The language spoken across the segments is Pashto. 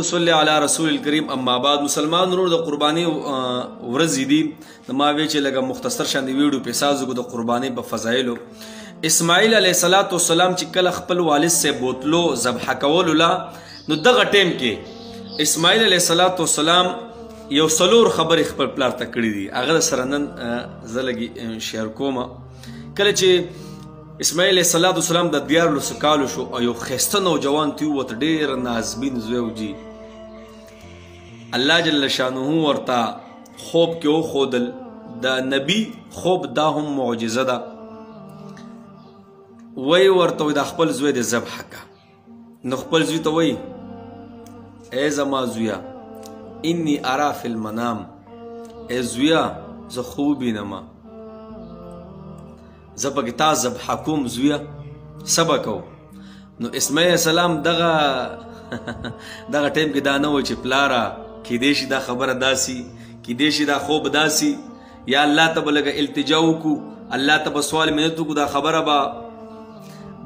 صلی علی رسول الکریم. اما بعد مسلمان ورور د قربانی ورځې دي د ما وی چې لږه مختصر شان دی ویډیو په سازو د قربانی په فضایلو. اسماعیل علیه السلام چې کله خپل والد سے بوتلو ذبح کولو لا نو دغه ټیم کې اسماعیل علیه السلام یو څلور خبرې خپل پلار ته کړې دي. هغه سره نن زه لږ شیر کوم. کله چې اسماعیل علیه السلام د 14 کالو شو او یو ښایسته نوجوان تی وته ډېر نازبین زوی وجي الله جل شانه ورته خوب کې وښودل. د نبی خوب دا هم معجزه ده. وی ورته د خپل زوی د ذبح کا نو خپل زوی ته وی ای زما زویا انی ارا فی المنام، ای زویا زه خوب وینم زه پکې تا ذبح کوم زویا صبر کو. نو اسماعیل السلام دغه ټیم کې دا نه و چې پلاره کیدای شي دا خبره داسي، کیدای شي دا خوب داسي، یا الله ته به لږه التجا وکړو، الله ته به سوال منت وکړو، دا خبره به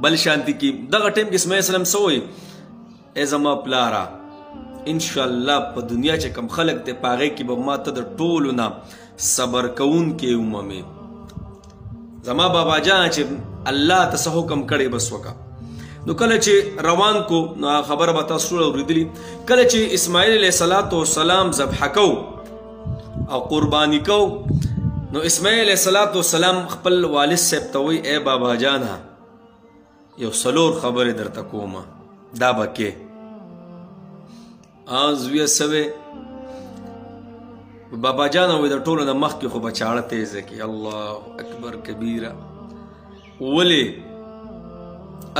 بل شانتي کی. دغه ټیم کې اسماعیل السلام سوی ای زما پلاره انشاءالله په دنیا چې کم خلق ته پاغې کې به ما ته د ټولو نه صبر کوونکی ومومې. زما بابا جان چې الله ته څه حکم کړی بس وکړه. نو کله چې روان کو نو خبره به تاسو ټول اورېدلي. کله چې اسماعیل علیه السلام ذبح کو او قرباني کو نو اسماعیل علیه السلام خپل والد صاحب ته وایي ای بابا جانه یو څلور خبرې درته کومه دا به کې. زویه سوی بابا جان وی د ټولو نه مخکې خو به چاړه تیزه کړي. الله اکبر کبیره. ولې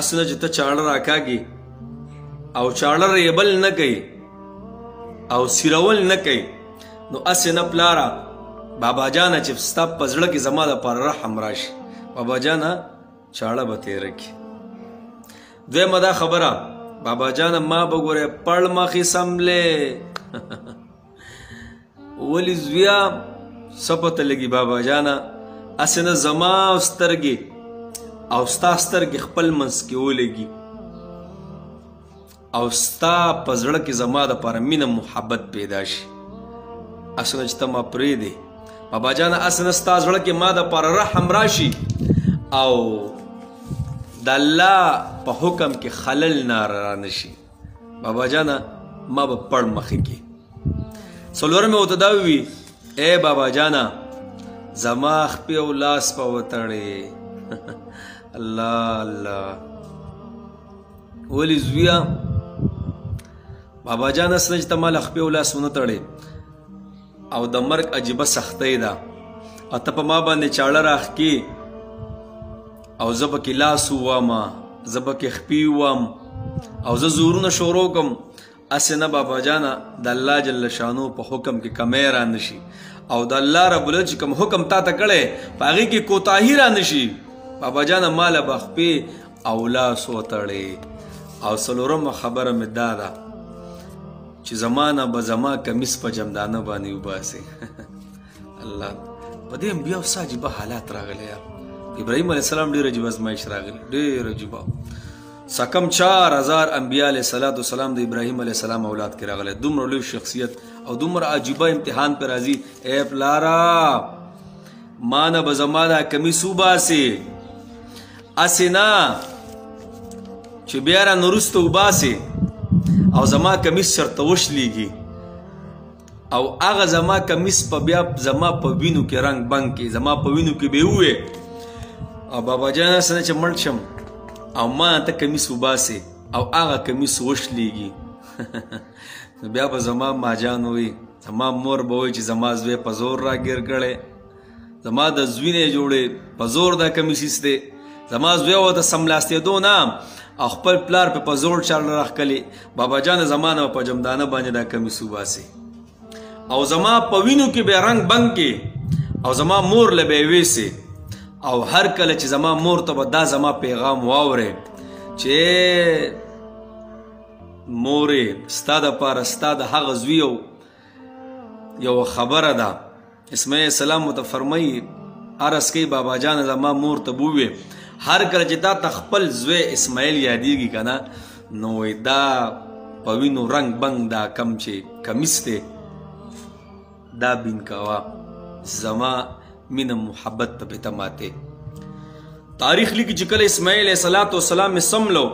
اصله چې ته چاړه راکاږي او چاړه ریبل نه کوي او سیرول نه کوي نو اسې نه پلاره بابا جانه چې ستا په زړه کې زما دپاره رحم راشي بابا جانه چاړه به تیره کړي. دویمه دا خبره بابا جانه ما به ګوره پړ مخې سملې ولی زویا سپته لګي بابا جانا اسنه زما سترګي او ستا سترګي خپل منس کې ولګي او ستا پزړه کې زما د پر مینه محبت پیدا شي. اسنه چې تما پرې دی بابا جانا اسنه ستا زړه کې ما د پر رحم راشي او د الله په حکم کې خلل نه نشي. بابا جانا ما به پړ مخې کې سلورم او تداوی اے بابا جانا زما خپې او لاس په وتړې. الله الله. ولی زویا بابا جانا سنج ته مال خپې او لاس ونه تړې او د مرګ عجیبه سختۍ ده او ته په ما باندې چاړه راخکې او زه پکې لاس وواما زه پکې خپې ووام او زه زورونه شروع کوم. اسنه بابا جانا د الله جل شانو په حکم کې کمی را نشي او د الله رب العزت کوم حکم تا ته کړی په هغې کې کوتاهي را نشي. بابا جانا ماله به خپې او لاس وتړې. او څلورمه خبره مې دا ده چې زما نه به زما کمیس په جمدانه باندې وباسې. الله په دې هم بیا څه عجیبه حالات راغلی یار. ابراهیم علیه السلام ډېر عجیبه ازمایش راغلی ډېر عجیبه. سکم 4000 انبیاء علیه السلام د ابراهیم علیه السلام اولاد کې راغلی. دومره لوی شخصیت او دومره عجیبه امتحان پې راځي. ای پلاره ما نه به زما دا کمیس وباسې اسې نه چې بیا را نه وروسته وباسې او زما کمیس چرته وشلیږي او هغه زما کمیس په بیا زما په وینو کې رنګ بنګ کې زما په وینو کې به ووې او بابا جان سره چې مړ شم او ما ته کمیس وباسې او هغه کمیس وشلیږي نو بیا به زما ماجان وي زما مور به وایي چې زما زوی په زور راګیر کړی زما د زوی نه جوړې په زور دا کمیس ایستی زما زوی ورته سملاستېدو نه او خپل پلار په زور چاړه راښکلې. بابا جان زما نه په جمدانه باندې دا کمیس وباسې او زما په وینو کې به رنګ بنګ کې او زما مور له به یې ویسې او هر کله چې زما مور ته به دا زما پیغام واورې چې مورې ستا دپاره ستا د هغه زوی یو خبره ده. اسماعیل السلام ورته فرمایي عرض کوي بابا جان زما مور ته بووې هر کله چې تا ته خپل زوی اسماعیل یادېږي که نه نو دا په وینو رنګ بنګ دا کم چې کمیس دی دا بین کوه زما مینه محبت ته پې ته ماتې. تاریخ لیکي چې کله اسماعیل علیه السلام سملو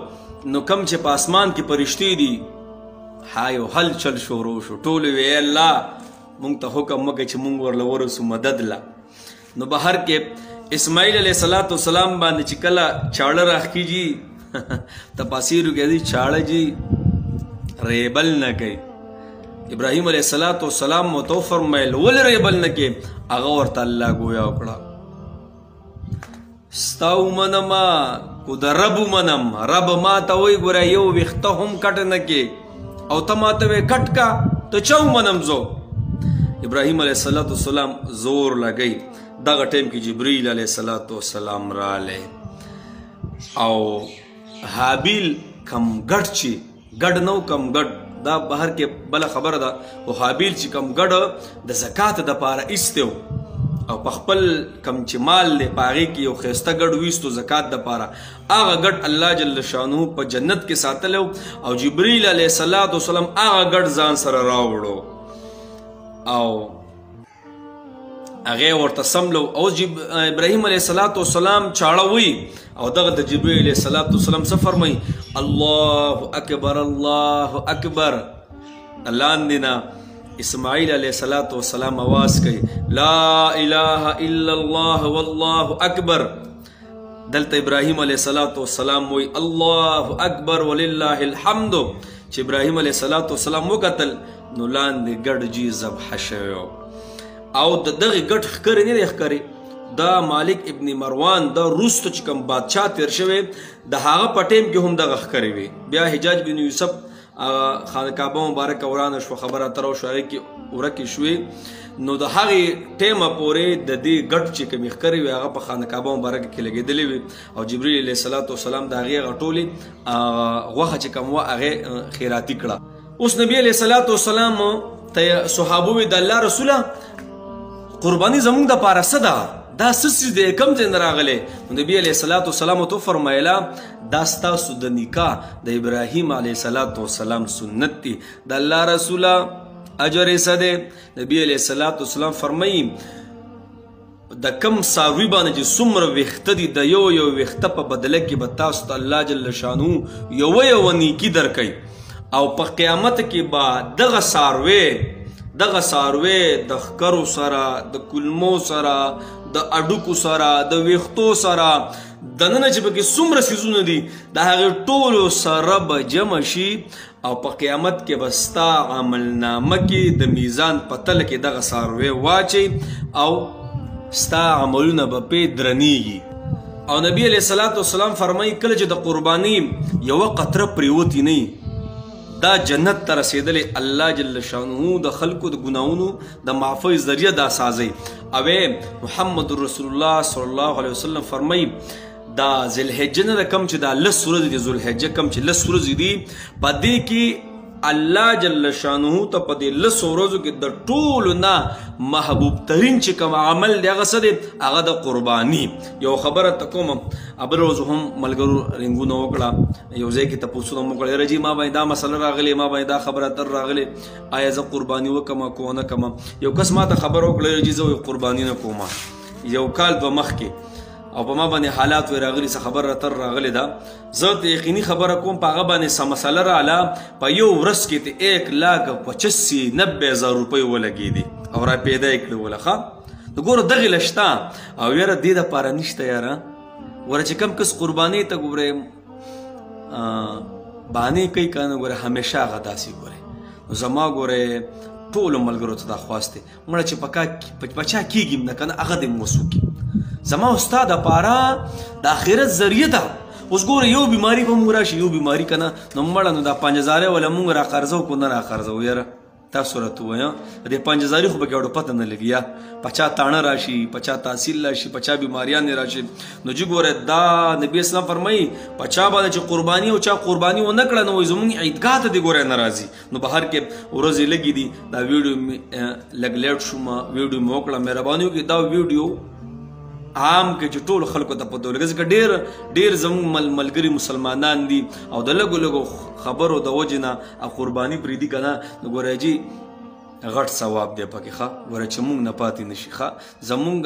نو کم چې په اسمان کې فرشتې دي حایو هل چل شروع شو. ټولو وی الله مونږ ته حکم وکړه چې مونږ ورله ورسو مدد له. نو بهر کې اسماعیل علیه السلام باندې چې کله چاړه راخکېږي تفاسیرو کې دي چاړه جي ریبل نه کوي. ابراهیم علیه السلام مو فرمایل ولې ریبل نه کوي؟ هغه ورته الله ګویا وکړه ستا ومنما کو د رب ومنم. رب ما ته وایي ګوره یو ویښته هم کټ نه کې او ته ما ته وایې کټ کا ته چا ومنم زو. ابراهیم علیه السلام زور لګی. دغه ټیم کې جبریل علیه السلام رالی او حابیل کم ګډ چې ګډ نو کم ګډ دا بهر کې بله خبره ده او حابیل چې کم ګډ د زکات دپاره ایستو او په خپل کم چې مال دی په هغې کې یو ښایسته ګډ ویستو زکات دپاره. هغه ګډ الله جل شانه په جنت کې ساتلی او جبریل علیه السلام هغه ګډ ځان سره راوړو او هغې ورته سملو او ابراهیم علیه السلام چاړه وی او دغه د جبریل علیه السلام څه فرمایي الله اکبر الله اکبر. لاندې نه اسماعیل علیه السلام آواز کوي لا اله الا الله والله اکبر. دلته ابراهیم علیه السلام وی الله اکبر ولله الحمد. چې ابراهیم علیه السلام وکتل نو لاندې ګډ جي ذبح شوی او د دغه ګډ ښکاري نه دی ښکاري دا مالک ابن مروان دا وروسته چې کوم بادشاه تیر شوی د هغه په ټیم کې هم دغه ښکاري وي. بیا حجاج بن یوسف خانقاه مبارکه ورانه شوه خبره اتره وشوه هغې کې ورکې شوې نو د هغې ټیمه پورې د دې ګډ چې کومې ښکاري وي هغه په خانقاه مبارکه کې لګېدلې وي او جبریل علیه السلام د هغې هغه ټولې غوښه چې کوم وه هغې خیراتي کړه. اوس نبي علیه السلام ته صحابه وي د الله رسوله قرباني زمونږ دپاره څه ده دا څه څیز دی کوم ځای نه راغلی؟ نو نبي علیه السلام ورته وفرمایله دا ستاسو د نکاح د ابراهیم علیه السلام سنت دی د الله رسوله اجر یې څه دی؟ نبي علیه السلام فرمایي د کم څاروي باندې چې څومره ویښته دي د یو ویښته په بدله کې به تاسو ته الله جل شانو یوه نیکي درکوي او په قیامت کې به دغه څاروی د ښکرو سره د کلمو سره د اډوکو سره د ویښتو سره دننه چې پکې څومره څیزونه دي د هغې ټولو سره به جمع شي او په قیامت کې به ستا عملنامه کې د میزان په تله کې دغه څاروی واچي او ستا عملونه به پې درنیږي. او نبي علیه السلام فرمایي کله چې د قرباني یوه قطره پریوتې نه دا جنت ته رسېدلې الله جل شانه د خلکو د ګناهونو د معافۍ ذریعه دا سازی. اوې محمد رسول الله صلی الله علیه وسلم فرمایي دا ذوالحجه نه ده کم چې دا 10 ورځې دي ذوالحجه کم چې 10 ورځې دي په دې کې الله جل شانه ته په دې 10 ورځو کې د ټولو نه محبوب ترین چې کوم عمل دی هغه څه دی هغه د قرباني. یو خبره ته کوم بل ورځ هم ملګرو رنګونه وکړه یو ځای کې تپوسونه مو کړل رجي ما باندې دا مسله راغلی ما باندې دا خبره تر راغلی آیا زه قرباني وکړم که ونه کړم؟ یو کس ما ته خبره وکړه رجي زه قرباني نه کوم. یو کال دوه مخکې او په ما باندې حالات وی راغلي څه خبر راتر راغلی ده زه ته یقیني خبره کوم په هغه باندې څه مسله راغله په یو ورځ کې ته 1,85,90,000 روپۍ ولګېدې او را پیدا یې کړې وله ښه د ګوره دغې له شته او یاره دې دپاره نشته یاره ګوره چې کم کس قربانۍ ته ګورې بانې کوي که نه ګوره همیشه هغه داسې ګورې نو زما ګوره ټولو ملګرو ته دا خواست دی مړه چې په چا کېږي نه که نه هغه دې موسوکي زما ستا دپاره د آخرت ذریعه ده. اوس ګوره یو بیماري به مونږ راشي یو بیماري که نه نو مړه نو دا 5,000 وله مونږ را قرضو کو نه را قرضو یاره تاسو راته ووایه د 5,000 خو به کې اړو پته نه لګي یا په چا تاڼه راشي په چا تحصیل راشي په چا بیماریانې راشي نو جي ګوره دا نبي اسلام فرمایي په چا باندې چې قرباني او چا قرباني ونه کړه نو زمونږ عیدګاه ته دې ګوره نه راځي نو بهر کې ورځې لګي دي دا ویډیو لږ لیټ شوم ویډیو مې وکړه مهرباني وکړئ دا ویډیو عام کې چې ټول خلکو ته پته ولګي ځکه ډېر زموږ ملګري مسلمانان دي او د لږو لږو خبرو د وجې نه قرباني پرېږدي که نه نو ګوره جي غټ ثواب دی پکې ښه ګوره چې موږ نه پاتې نه شي ښه زمونږ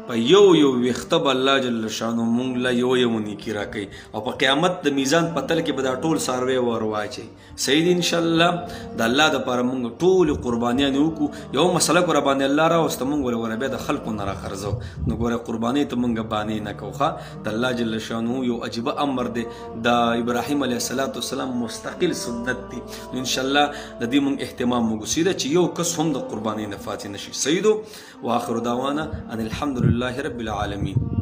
په یو ویښته به الله جل شانو مونږ له یو نیکي راکوي او په قیامت د میزان په تل کې به دا ټول څاروی ور واچوي صحیح دی انشاءالله د الله دپاره مونږ ټولې قربانیانې وکړو یو مسله کو راباندې الله راوسته مونږ ورله بیا د خلکو نه راخرځو نو ګوره قربانۍ ته مونږ بانې نه کوو ښه د الله جل شانو یو عجیبه امر دی د ابراهیم علیه السلام مستقل سنت دی نو انشاءالله د دې مونږ اهتمام وکړو سیده چې یو کس هم د قربانۍ نه فاتح نشي صحیح دو واخر دعوانا ان الحمد لله رب العالمين.